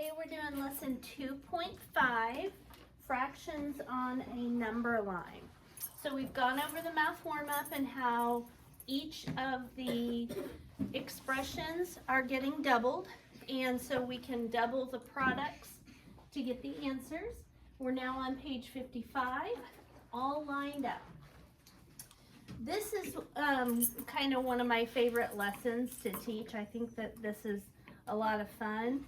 Today we're doing lesson 2.5, fractions on a number line. So we've gone over the math warm-up and how each of the expressions are getting doubled, and so we can double the products to get the answers. We're now on page 55, all lined up. This is kind of one of my favorite lessons to teach. I think that this is a lot of fun.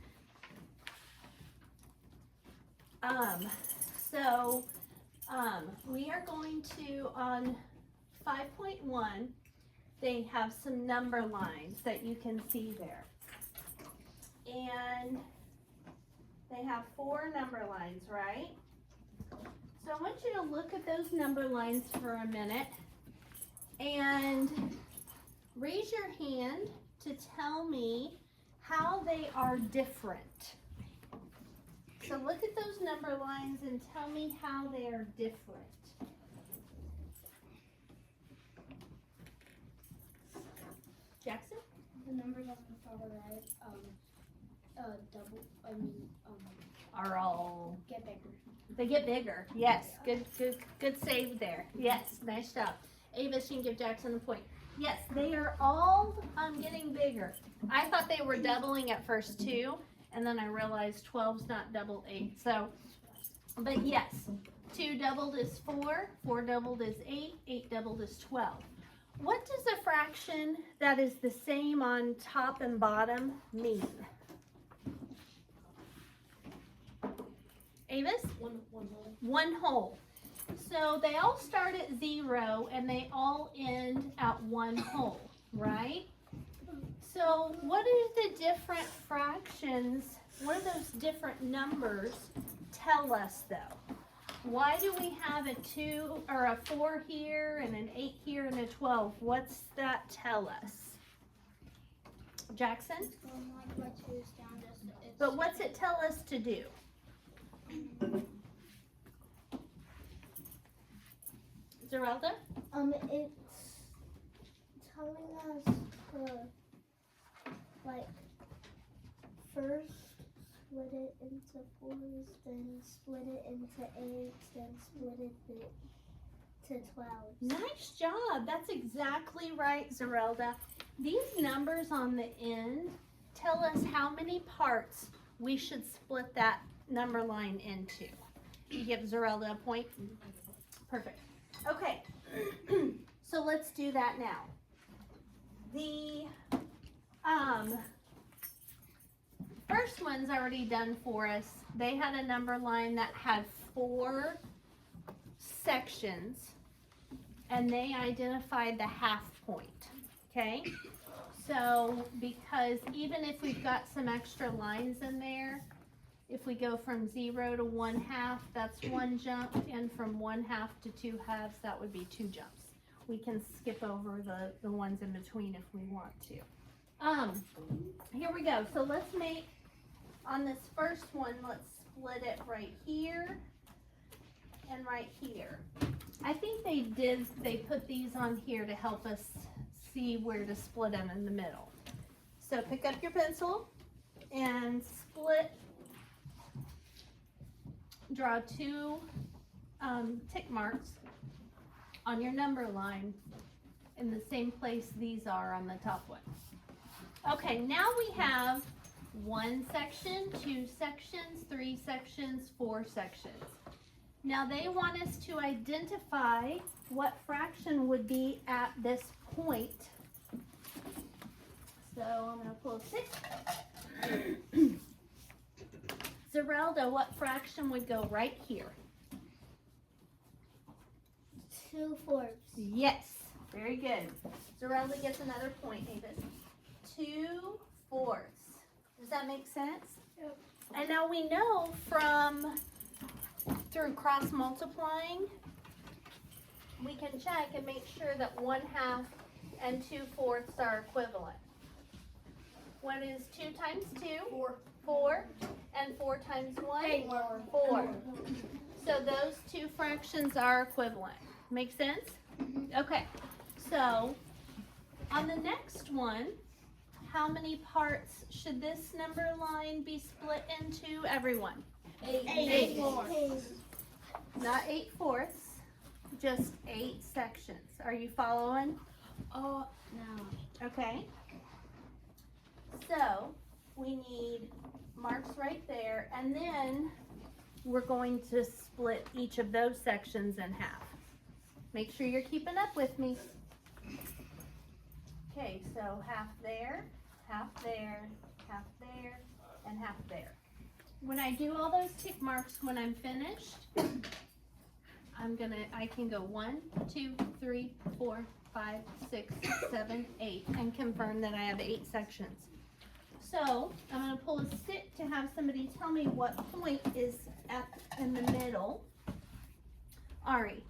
We are going to, on 5.1, they have some number lines that you can see there. And they have 4 number lines, right? So I want you to look at those number lines for a minute and raise your hand to tell me how they are different. So look at those number lines and tell me how they are different. Jackson? The numbers on the far right, Are all, get bigger. they get bigger. Yes, good save there. Yes, nice job. Avis, you can give Jackson a point. Yes, they are all getting bigger. I thought they were doubling at first too, and then I realized 12's not double 8. So, but yes, 2 doubled is 4, 4 doubled is 8, 8 doubled is 12. What does a fraction that is the same on top and bottom mean? Avis? One whole. So they all start at 0 and they all end at 1 whole, right? So what are the different fractions, what do those different numbers tell us though? Why do we have a 2 or a 4 here and an 8 here and a 12? What's that tell us? Jackson? Like my 2 is down just, But what's it tell us to do? Zerelda? It's telling us to, like, first split it into 4s, then split it into 8s, then split it to 12s. Nice job. That's exactly right, Zerelda. These numbers on the end tell us how many parts we should split that number line into. You give Zerelda a point? Perfect. Okay, so let's do that now. The first one's already done for us. They had a number line that had 4 sections, and they identified the half point, okay? So, because even if we've got some extra lines in there, if we go from 0 to 1/2, that's 1 jump, and from 1/2 to 2/2, that would be 2 jumps. We can skip over the ones in between if we want to. Here we go. So let's make, on this first one, let's split it right here and right here. I think they put these on here to help us see where to split them in the middle. So pick up your pencil and split. Draw 2 tick marks on your number line in the same place these are on the top one. Okay, now we have 1 section, 2 sections, 3 sections, 4 sections. Now they want us to identify what fraction would be at this point. So I'm going to pull a 6. Zerelda, what fraction would go right here? 2/4. Yes, very good. Zerelda gets another point, Avis. 2/4. Does that make sense? Yep. And now we know through cross multiplying, we can check and make sure that 1/2 and 2/4 are equivalent. What is 2 times 2? 4. 4. And 4 times 1? 4. So those 2 fractions are equivalent. Make sense? Okay. So on the next one, how many parts should this number line be split into, everyone? 8 Not 8/4, just 8 sections. Are you following? Oh, no. Okay. So we need marks right there, and then we're going to split each of those sections in half. Make sure you're keeping up with me. Okay, so half there, half there, half there, and half there. When I do all those tick marks, when I'm finished, I can go 1, 2, 3, 4, 5, 6, 7, 8, and confirm that I have 8 sections. So I'm going to pull a stick to have somebody tell me what point is in the middle. Ari,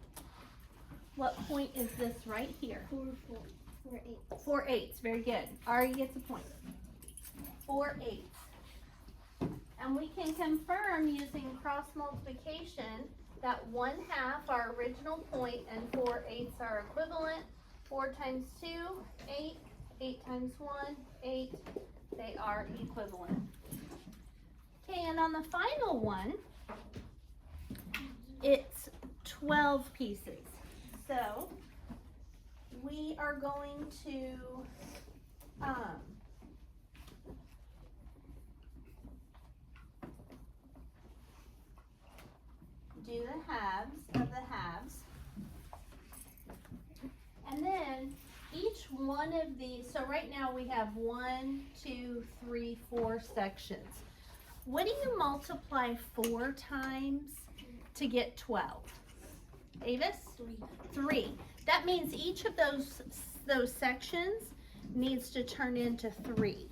what point is this right here? 4 8. 4 8s, very good. Ari gets a point. 4 8s. And we can confirm using cross multiplication that 1/2 our original point and 4 8s are equivalent. 4 times 2, 8. 8 times 1, 8. They are equivalent. Okay, and on the final one, it's 12 pieces. So we are going to do the halves of the halves. And then each one of these, so right now we have 1, 2, 3, 4 sections. What do you multiply 4 times to get 12? Avis? 3. That means each of those sections needs to turn into 3.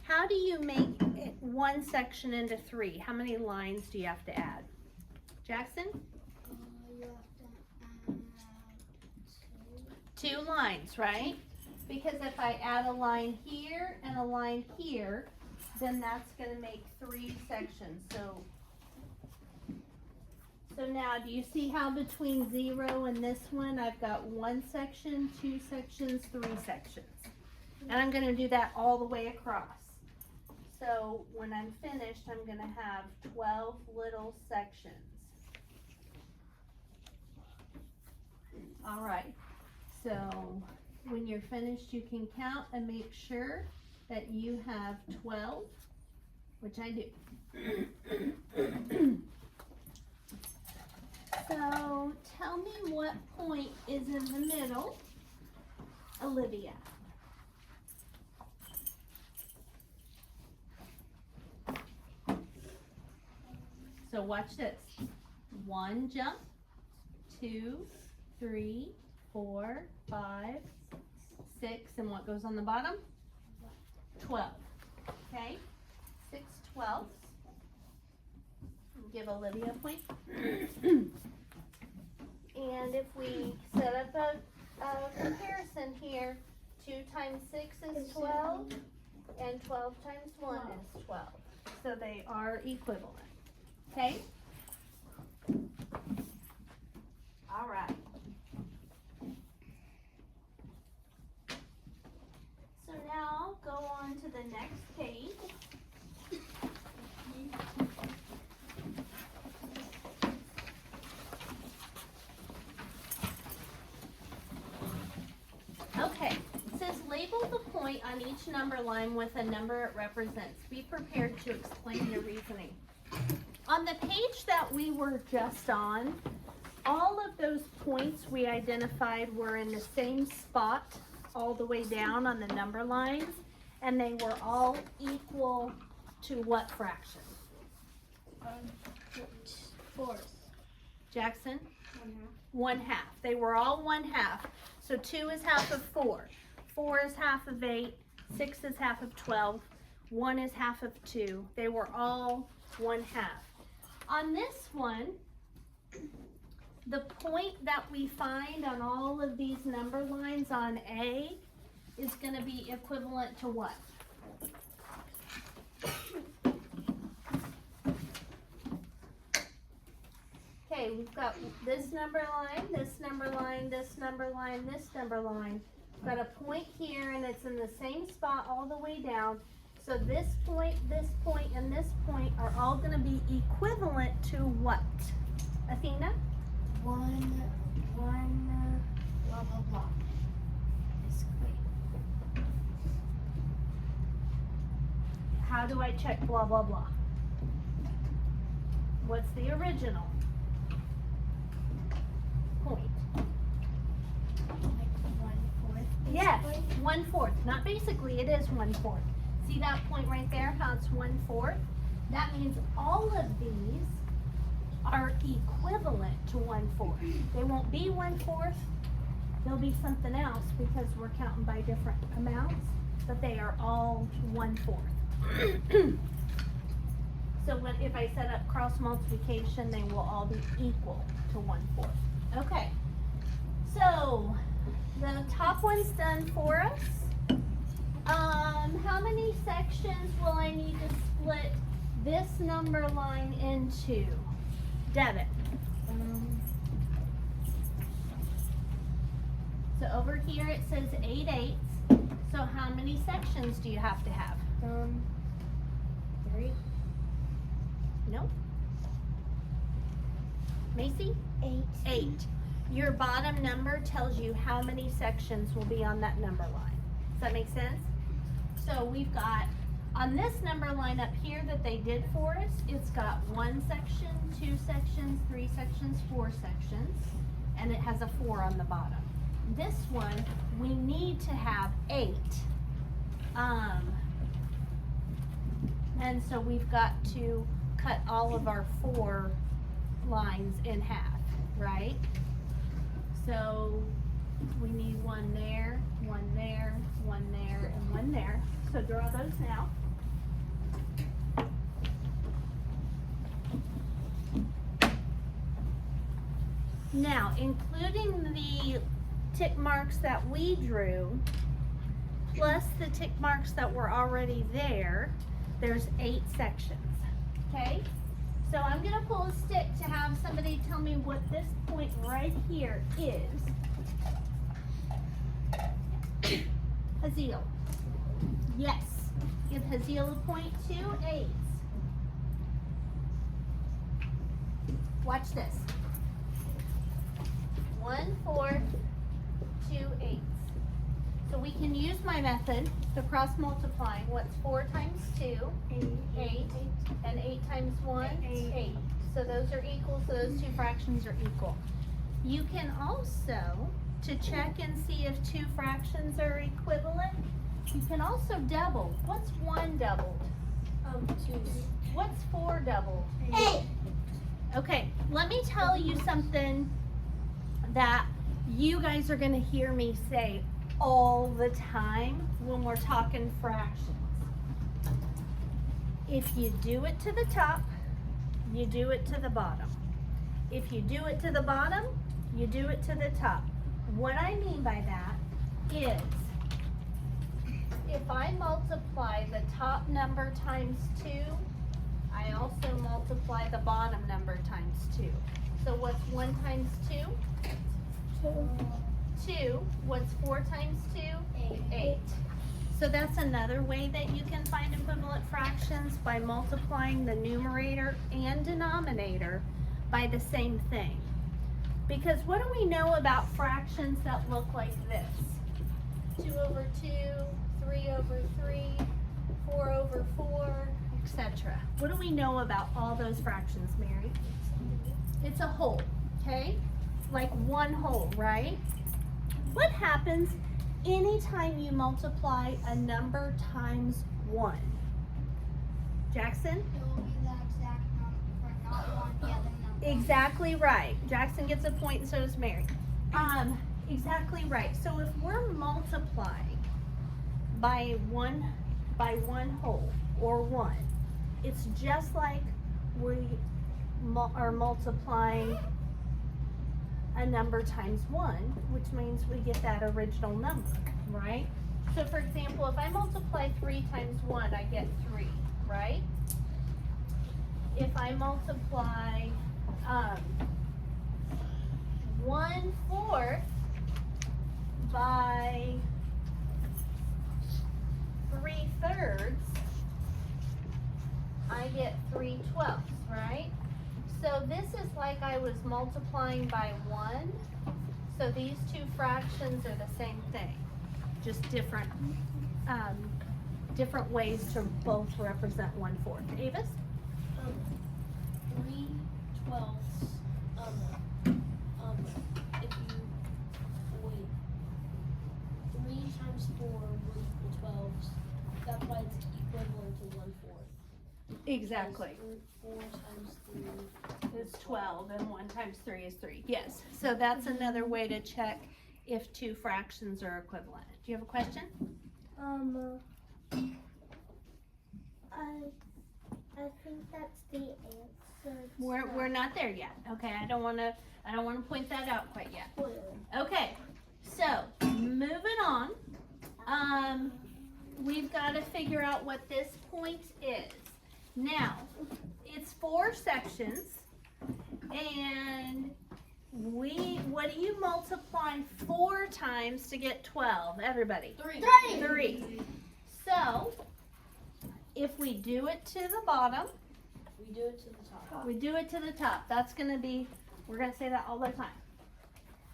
How do you make one section into 3? How many lines do you have to add? Jackson? You have to add 2 lines, right? Because if I add a line here and a line here, then that's going to make 3 sections. So now, do you see how between 0 and this one, I've got 1 section, 2 sections, 3 sections. And I'm going to do that all the way across. So when I'm finished, I'm going to have 12 little sections. All right. So when you're finished, you can count and make sure that you have 12, which I do. So tell me what point is in the middle, Olivia. So watch this. 1 jump, 2, 3, 4, 5, 6, and what goes on the bottom? 12. Okay, 6 12ths. Give Olivia a point. And if we set up a comparison here, 2 times 6 is 12, and 12 times 1 is 12. So they are equivalent. Okay? All right. So now go on to the next page. Okay, it says label the point on each number line with a number it represents. Be prepared to explain your reasoning. On the page that we were just on, all of those points we identified were in the same spot all the way down on the number lines, and they were all equal to what fraction? 4. Jackson? 1/2. 1/2. They were all 1/2. So 2 is half of 4. 4 is half of 8. 6 is half of 12. 1 is half of 2. They were all 1/2. On this one, the point that we find on all of these number lines on A is going to be equivalent to what? Okay, we've got this number line, this number line, this number line, this number line. Got a point here and it's in the same spot all the way down. So this point, and this point are all gonna be equivalent to what? Athena? One, blah, blah, blah. Basically. How do I check blah, blah, blah? What's the original point? Like 1/4. Yes, basically. 1/4. Not basically, it is 1/4. See that point right there, how it's 1/4? That means all of these are equivalent to 1/4. They won't be 1/4. They'll be something else because we're counting by different amounts, but they are all 1/4. So if I set up cross multiplication, they will all be equal to 1/4. Okay. So the top one's done for us. How many sections will I need to split this number line into? Devin. So over here it says 8/8. So how many sections do you have to have? 3. Nope. Macy? 8. 8. Your bottom number tells you how many sections will be on that number line. Does that make sense? So we've got, on this number line up here that they did for us, it's got 1 section, 2 sections, 3 sections, 4 sections, and it has a 4 on the bottom. This one, we need to have 8. And so we've got to cut all of our 4 lines in half, right? So we need 1 there, 1 there, 1 there, and 1 there. So draw those now. Now, including the tick marks that we drew, plus the tick marks that were already there, there's 8 sections, okay? So I'm gonna pull a stick to have somebody tell me what this point right here is. Haziel. Yes. Give Haziel a point. 2 8s. Watch this. 1/4, 2 8s. So we can use my method, the cross multiplying. What's 4 times 2? 8. And 8 times 1? 8. So those are equal, so those 2 fractions are equal. You can also, to check and see if 2 fractions are equivalent, you can also double. What's 1 doubled? 2. What's 4 doubled? 8. Okay, let me tell you something that you guys are gonna hear me say all the time when we're talking fractions. If you do it to the top, you do it to the bottom. If you do it to the bottom, you do it to the top. What I mean by that is, if I multiply the top number times 2, I also multiply the bottom number times 2. So what's 1 times 2? 2. What's 4 times 2? 8. So that's another way that you can find equivalent fractions, by multiplying the numerator and denominator by the same thing. Because what do we know about fractions that look like this? 2/2, 3/3, 4/4, etc. What do we know about all those fractions, Mary? It's a whole, okay? Like one whole, right? What happens anytime you multiply a number times 1? Jackson? It will be the exact number, not 1, the other number. Exactly right. Jackson gets a point, and so does Mary. Exactly right. So if we're multiplying by one whole, or 1, it's just like we are multiplying a number times 1, which means we get that original number, right? So for example, if I multiply 3 times 1, I get 3, right? If I multiply 1/4 by 3/3, I get 3/12, right? So this is like I was multiplying by 1. So these two fractions are the same thing, just different different ways to both represent 1/4. Avis? 3/12. If you wait, 3 times 4 will equal 12. That's why it's equivalent to 1/4. Exactly. 4 times 3 Is 12 and 1 times 3 is 3. Yes. So that's another way to check if two fractions are equivalent. Do you have a question? I think that's the answer. We're not there yet. Okay, I don't want to point that out quite yet. Okay, so moving on. We've got to figure out what this point is. Now, it's 4 sections, and what do you multiply 4 times to get 12? Everybody. 3. So, if we do it to the bottom, We do it to the top. we do it to the top. That's going to be, we're going to say that all the time.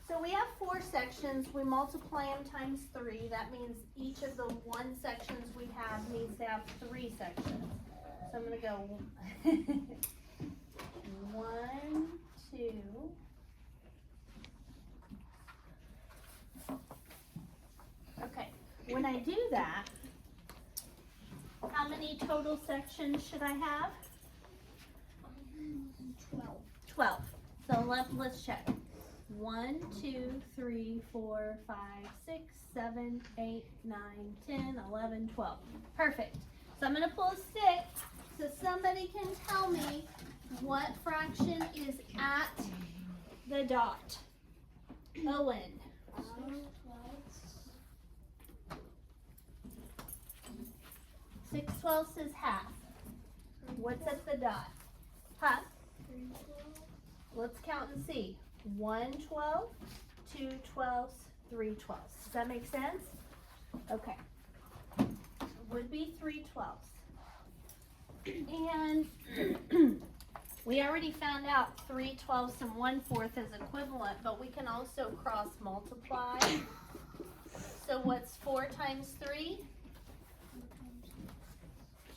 So we have 4 sections. We multiply them times 3. That means each of the 1 sections we have needs to have 3 sections. So I'm going to go 1, 2. Okay, when I do that, how many total sections should I have? 12. So let's check. 1, 2, 3, 4, 5, 6, 7, 8, 9, 10, 11, 12. Perfect. So I'm going to pull a stick so somebody can tell me what fraction is at the dot. Owen. 6/12 is half. What's at the dot? Huh? Let's count and see. 1/12, 2/12, 3/12. Does that make sense? Okay. Would be 3/12. And we already found out 3/12 and 1/4 is equivalent, but we can also cross multiply. So what's 4 times 3?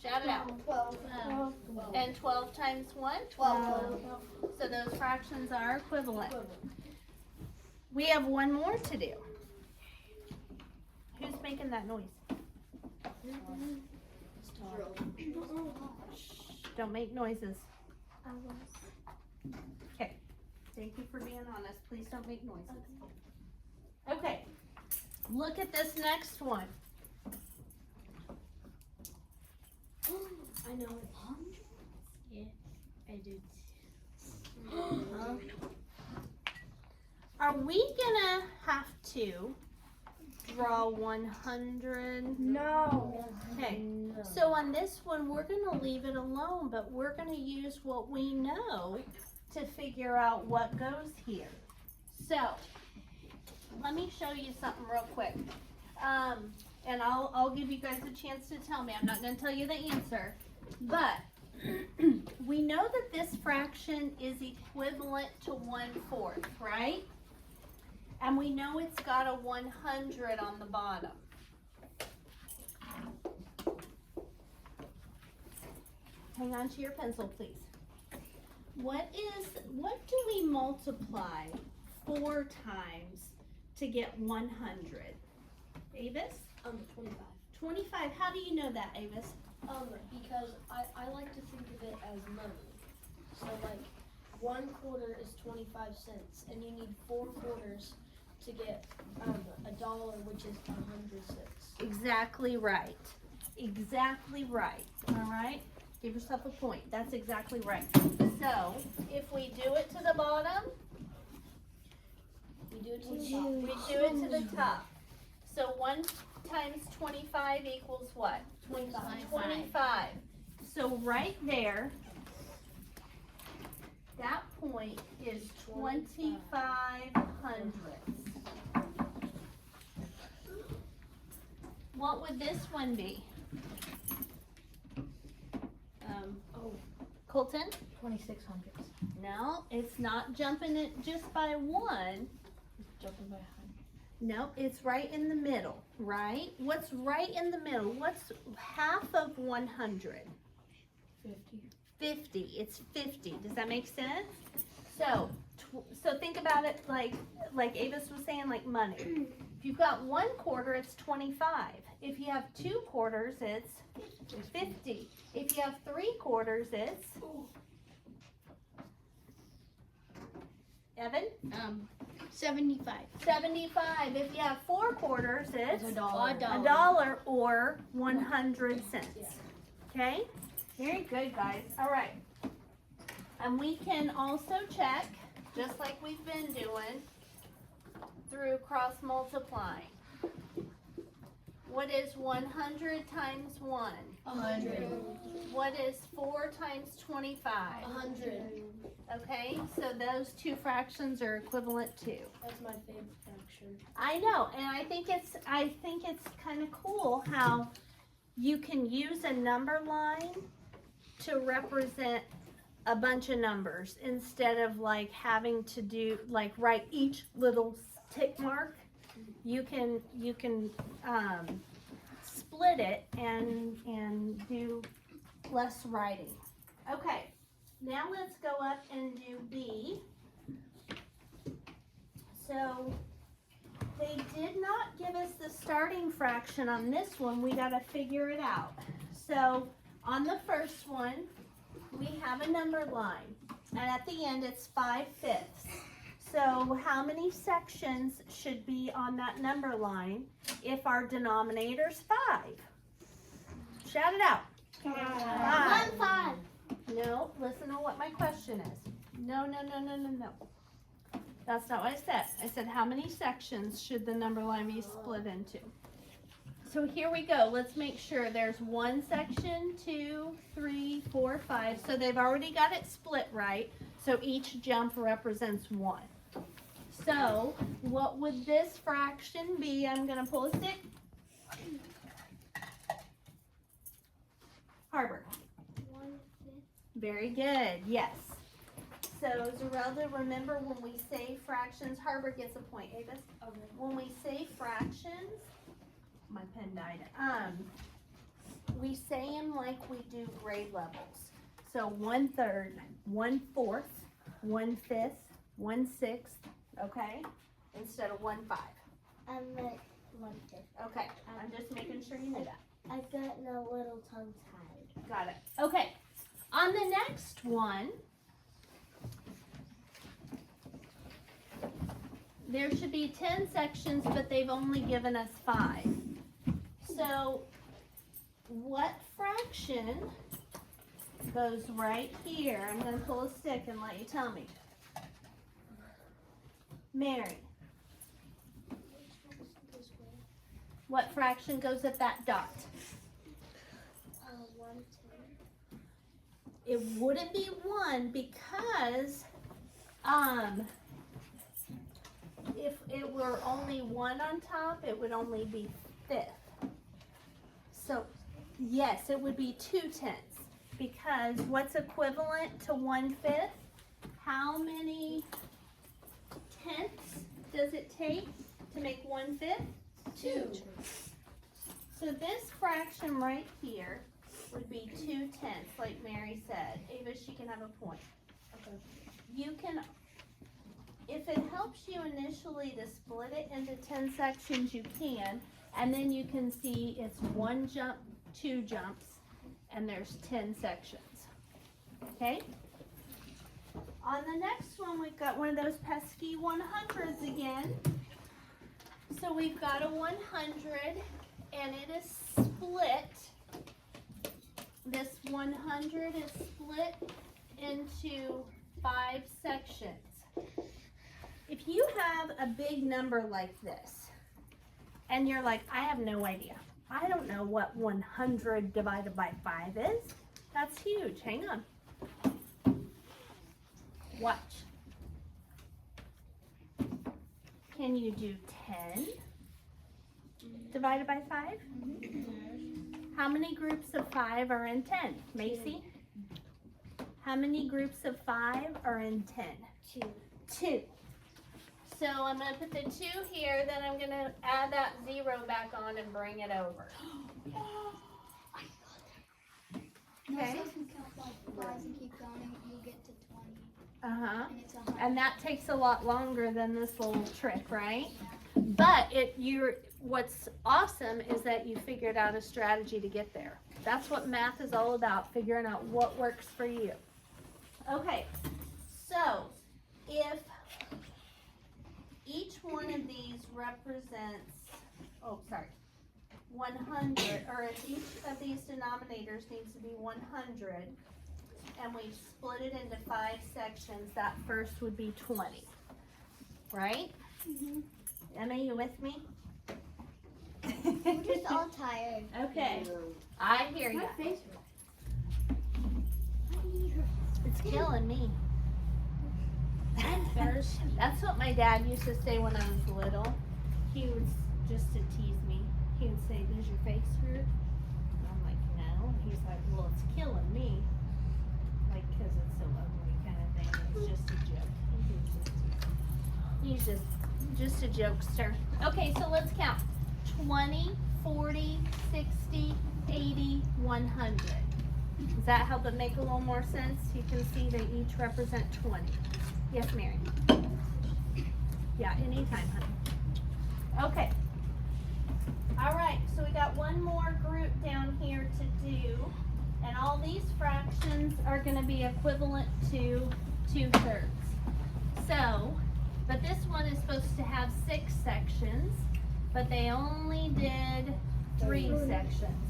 Shout it out. 12. And 12 times 1? 12. So those fractions are equivalent. We have one more to do. Who's making that noise? Shh, don't make noises. Okay. Thank you for being honest. Please don't make noises. Okay. Look at this next one. I know it. Yeah, I do. Are we gonna have to draw 100? No. Okay, so on this one, we're gonna leave it alone, but we're gonna use what we know to figure out what goes here. So, let me show you something real quick. And I'll give you guys a chance to tell me. I'm not gonna tell you the answer, but we know that this fraction is equivalent to 1/4, right? And we know it's got a 100 on the bottom. Hang on to your pencil, please. What do we multiply 4 times to get 100? Avis? 25. 25. How do you know that, Avis? Because I like to think of it as money. So like 1/4 is 25 cents, and you need 4 quarters to get $1, which is 100 cents. Exactly right. Exactly right. All right? Give yourself a point. That's exactly right. So, if we do it to the bottom, We do it to the we top. do it to the top. So 1 times 25 equals what? 25. So right there, that point is 25 hundredths. What would this one be? Oh, Colton? 2600. No, it's not jumping it just by one. Jumping by 100. No, it's right in the middle, right? What's right in the middle? What's half of 100? 50. 50. It's 50. Does that make sense? So, so think about it like Avis was saying, like money. If you've got 1 quarter, it's 25. If you have 2 quarters, it's 50. If you have 3 quarters, it's Evan? 75. 75. If you have 4 quarters, it's $1. $1 or 100 cents. Okay? Very good, guys. All right. And we can also check, just like we've been doing, through cross multiplying. What is 100 times 1? 100. What is 4 times 25? 100. Okay, so those 2 fractions are equivalent to. That's my favorite fraction. I know, and I think it's kind of cool how you can use a number line to represent a bunch of numbers instead of like having to do like write each little tick mark. You can split it and do less writing. Okay, now let's go up and do B. So they did not give us the starting fraction on this one. We got to figure it out. So on the first one, we have a number line, and at the end it's 5/5. So how many sections should be on that number line if our denominator's 5? Shout it out. 5. 5. No, listen to what my question is. No. That's not what I said. I said how many sections should the number line be split into? So here we go. Let's make sure there's 1 section, 2, 3, 4, 5. So they've already got it split right. So each jump represents 1. So what would this fraction be? I'm going to pull a stick. Harbor. 1/5. Very good. Yes. So Zerelda, remember when we say fractions, Harbor gets a point. Avis? Okay. When we say fractions, my pen died. We say them like we do grade levels. So 1/3, 1/4, 1/5, 1/6, okay? Instead of 1/5. I'm at 1/5. Okay, I'm just making sure you knew that. I've gotten a little tongue tied. Got it. Okay, on the next one, there should be 10 sections, but they've only given us 5. So what fraction goes right here? I'm going to pull a stick and let you tell me. Mary, what fraction goes at that dot? 1/10. It wouldn't be 1 because if it were only 1 on top, it would only be 5th. So yes, it would be 2/10 because what's equivalent to 1/5? How many tenths does it take to make 1/5? 2. So this fraction right here would be 2/10, like Mary said. Ava, she can have a point. Okay. You can, if it helps you initially to split it into 10 sections, you can. And then you can see it's 1 jump, 2 jumps, and there's 10 sections. Okay? On the next one, we've got one of those pesky 100s again. So we've got a 100, and it is split. This 100 is split into 5 sections. If you have a big number like this, and you're like, I have no idea. I don't know what 100 divided by 5 is. That's huge. Hang on. Watch. Can you do 10? divided by 5? How many groups of 5 are in 10? Macy? How many groups of 5 are in 10? 2. 2. So I'm going to put the 2 here, then I'm going to add that 0 back on and bring it over. No, Okay. so if you count like 5s and keep going, you'll get to 20. Uh-huh. And it's 100. And that takes a lot longer than this little trick, right? But what's awesome is that you figured out a strategy to get there. That's what math is all about, figuring out what works for you. Okay, so if each one of these represents, 100, or if each of these denominators needs to be 100, and we split it into 5 sections, that first would be 20, right? Emma, you with me? We're just all tired. Okay, I hear you. face It's killing me. I'm thirsty. That's what my dad used to say when I was little. He would, just to tease me, he would say, "Does your face hurt?" And I'm like, "No." He's like, "Well, it's killing me." Like, because it's so ugly kind of thing. It's just a joke. He's just a jokester. Okay, so let's count. 20, 40, 60, 80, 100. Does that help it make a little more sense? You can see they each represent 20. Yes, Mary? Yeah, anytime, honey. Okay. All right, so we got one more group down here to do. And all these fractions are going to be equivalent to 2/3. So, but this one is supposed to have 6 sections, but they only did 3 sections.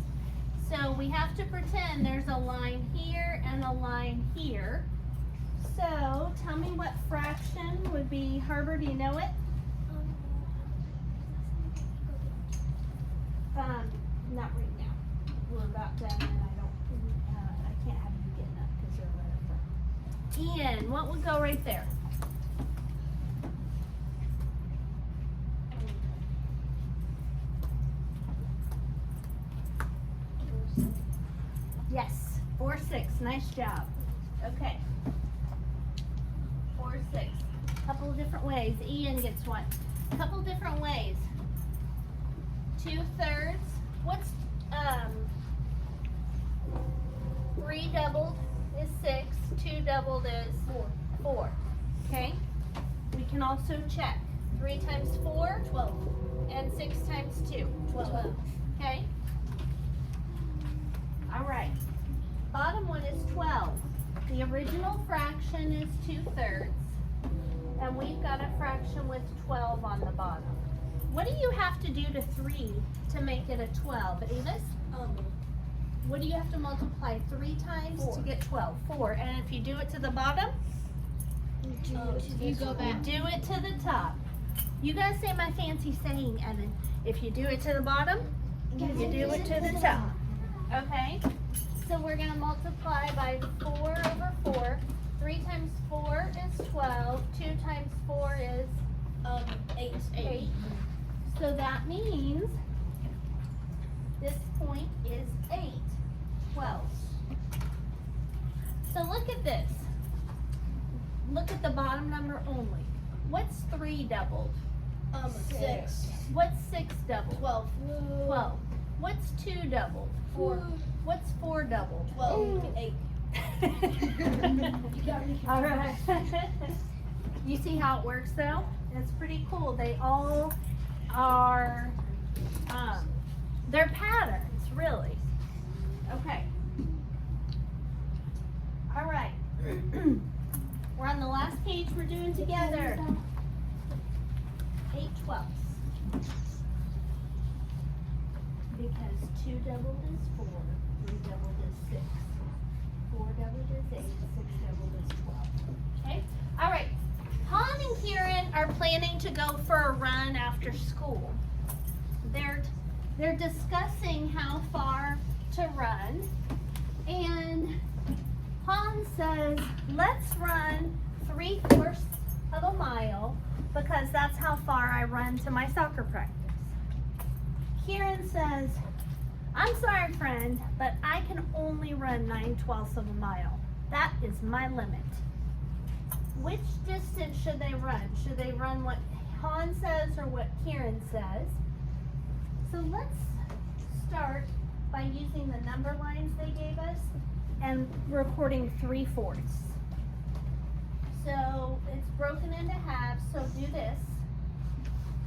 So we have to pretend there's a line here and a line here. So tell me what fraction would be, Herbert, do you know it? Not right now. We're about done and I can't have you getting up because you're right up front. Ian, what would go right there? Yes, 4, 6. Nice job. Okay. 4, 6. Couple of different ways. Ian gets one. Couple different ways. 2/3. What's 3 doubled is 6. 2 doubled is 4. Okay. We can also check. 3 times 4, 12. and 6 times 2, 12. Okay. All right. Bottom one is 12. The original fraction is 2/3. And we've got a fraction with 12 on the bottom. What do you have to do to 3 to make it a 12, Avis? What do you have to multiply 3 times 4. to get 12? 4. And if you do it to the bottom, You go back. do it to the top. You guys say my fancy saying, Evan. If you do it to the bottom, you do it to the top. Okay? So we're going to multiply by 4 over 4. 3 times 4 is 12. 2 times 4 is 8. So that means this point is 8 twelfths. So look at this. Look at the bottom number only. What's 3 doubled? 6. What's 6 doubled? 12. 12. What's 2 doubled? 4. What's 4 doubled? 12. 8. You got me. All right. You see how it works though? It's pretty cool. They all are, they're patterns, really. Okay. All right. We're on the last page we're doing together. 8 twelfths. Because 2 doubled is 4, 3 doubled is 6, 4 doubled is 8, 6 doubled is 12. Okay? All right. Han and Kieran are planning to go for a run after school. They're discussing how far to run, and Han says, let's run 3/4 of a mile because that's how far I run to my soccer practice. Kieran says, I'm sorry, friend, but I can only run 9/12 of a mile. That is my limit. Which distance should they run? Should they run what Han says or what Kieran says? So let's start by using the number lines they gave us and recording 3/4. So it's broken into halves, so do this.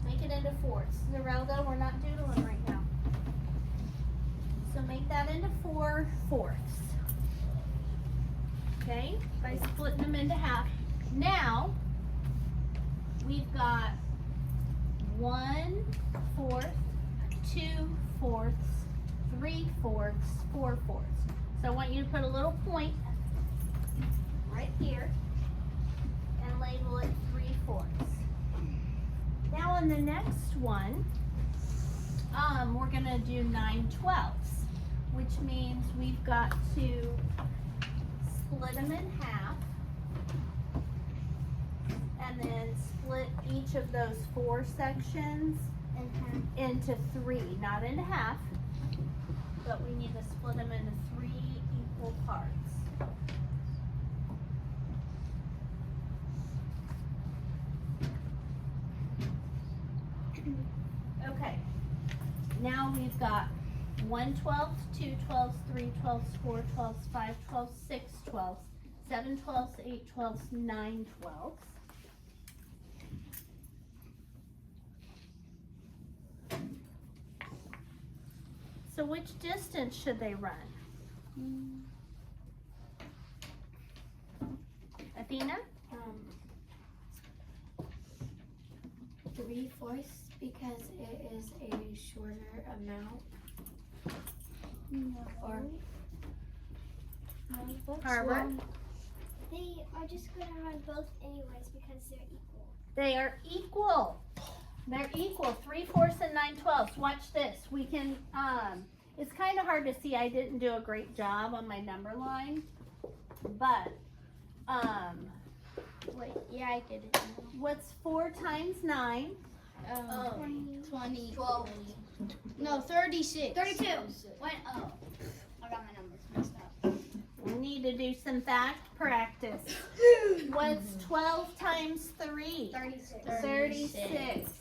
Make it into fourths. Zerelda, we're not doodling right now. So make that into 4/4. Okay, by splitting them into half. Now, we've got 1/4, 2/4, 3/4, 4/4. So I want you to put a little point right here and label it 3/4. Now on the next one, we're gonna do 9/12, which means we've got to split them in half and then split each of those 4 sections into 3, not into half, but we need to split them into 3 equal parts. Okay, now we've got 1/12, 2/12, 3/12, 4/12, 5/12, 6/12, 7/12, 8/12, 9/12. So which distance should they run? Athena? 3/4 because it is a shorter amount. Or Harbor? they are just gonna run both anyways because they're equal. They are equal. They're equal, 3/4 and 9/12. Watch this. We can, it's kind of hard to see. I didn't do a great job on my number line, but, Wait, yeah, I get it. what's 4 times 9? 20. 12. No, 36. 32. Wait, oh. I got my numbers messed up. We need to do some fact practice. What's 12 times 3? 36. 36.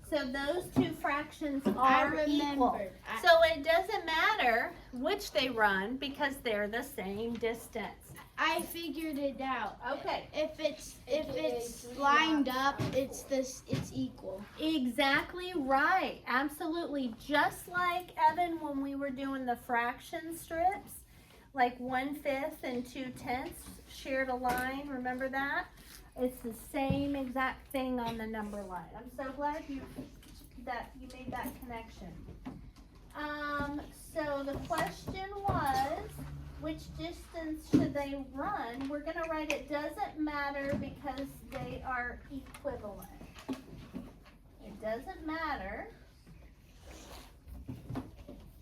So those 2 fractions I are equal. remember. So it doesn't matter which they run because they're the same distance. I figured it out. Okay. If it's lined up, it's equal. Exactly right. Absolutely. Just like Evan when we were doing the fraction strips, like 1/5 and 2/10 shared a line. Remember that? It's the same exact thing on the number line. I'm so glad you made that connection. So the question was, which distance should they run? We're gonna write it doesn't matter because they are equivalent. It doesn't matter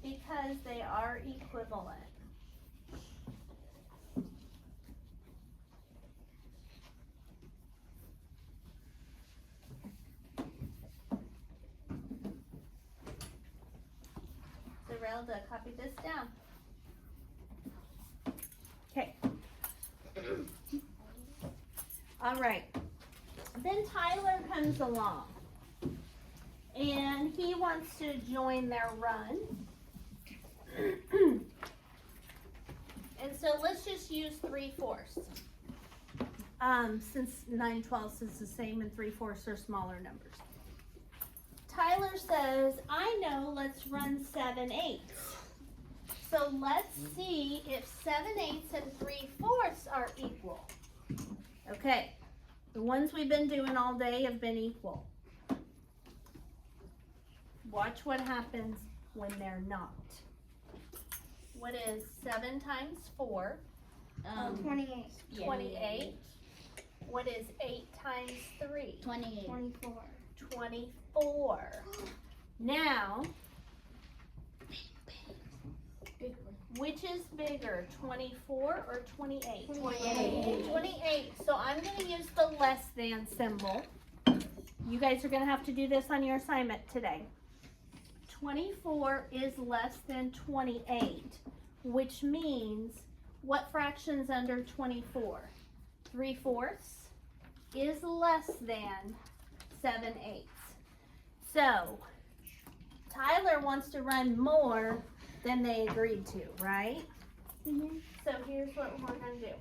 because they are equivalent. Zerelda, copy this down. Okay. All right. Then Tyler comes along and he wants to join their run. And so let's just use 3/4. Since 9/12 is the same and 3/4 are smaller numbers. Tyler says, I know, let's run 7/8. So let's see if 7/8 and 3/4 are equal. Okay, the ones we've been doing all day have been equal. Watch what happens when they're not. What is 7 times 4? 28. 28. What is 8 times 3? 28. 24. 24. Now, which is bigger, 24 or 28? 28. 28. So I'm going to use the less than symbol. You guys are going to have to do this on your assignment today. 24 is less than 28, which means what fraction's under 24? 3/4 is less than 7/8. So, Tyler wants to run more than they agreed to, right? So here's what we're gonna do.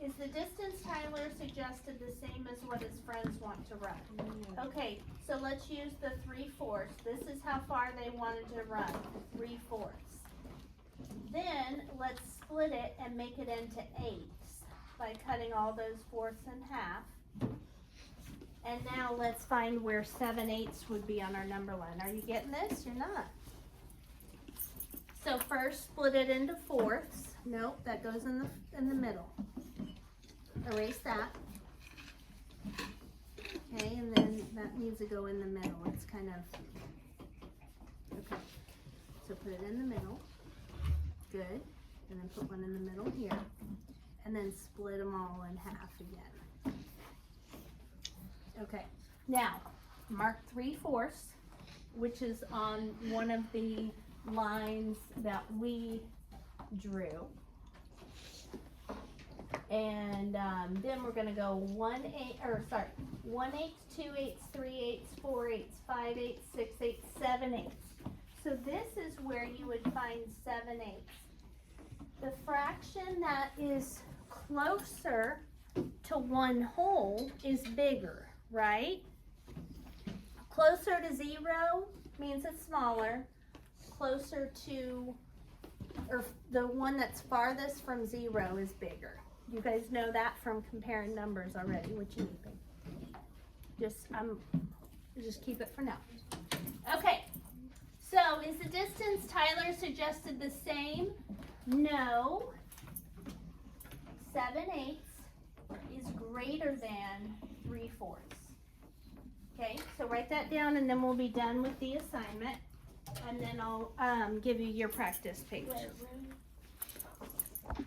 Is the distance Tyler suggested the same as what his friends want to run? Okay, so let's use the 3/4. This is how far they wanted to run, 3/4. Then let's split it and make it into 8s by cutting all those fourths in half. And now let's find where 7/8 would be on our number line. Are you getting this? You're not. So first split it into fourths. Nope, that goes in the middle. Erase that. Okay, and then that needs to go in the middle. It's kind of, okay. So put it in the middle. Good. And then put one in the middle here. And then split them all in half again. Okay. Now, mark 3/4, which is on one of the lines that we drew. And then we're gonna go 1/8, 1/8, 2/8, 3/8, 4/8, 5/8, 6/8, 7/8. So this is where you would find 7/8. The fraction that is closer to 1 whole is bigger, right? Closer to 0 means it's smaller. Closer to, or the one that's farthest from 0 is bigger. You guys know that from comparing numbers already. What you think? Just keep it for now. Okay. So is the distance Tyler suggested the same? No. 7/8 is greater than 3/4. Okay, so write that down and then we'll be done with the assignment. And then I'll give you your practice page. Wait,